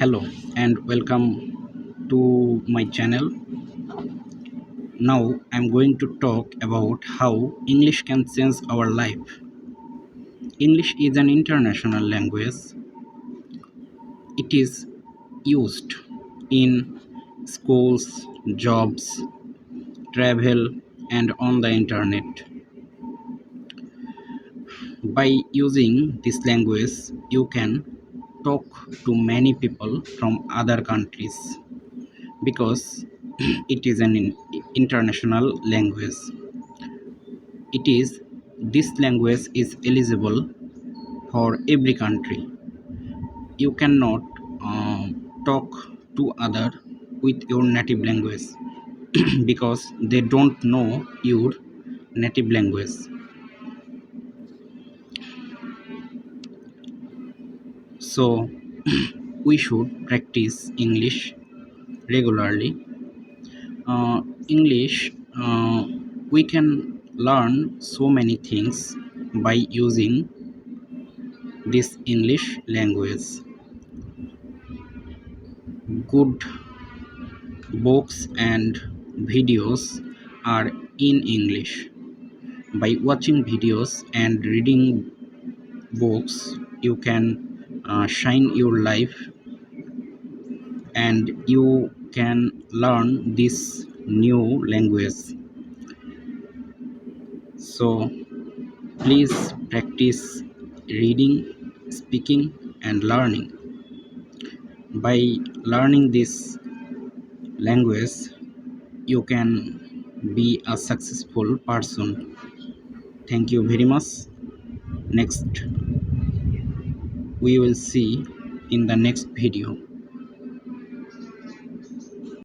Hello and welcome to my channel. Now I'm going to talk about how English can change our life. English is an international language. It is used in schools, jobs, travel, and on the internet. By using this language, you can talk to many people from other countries because it is an international language. It is This language is eligible for every country. You cannot talk to other with your native language because they don't know your native language. So we should practice English regularly. English, we can learn so many things by using this English language. Good books and videos are in English. By watching videos and reading books, you can shine your life and you can learn this new language. So, please practice reading, speaking, and learning. By learning this language, you can be a successful person. Thank you very much. Next, we will see in the next video.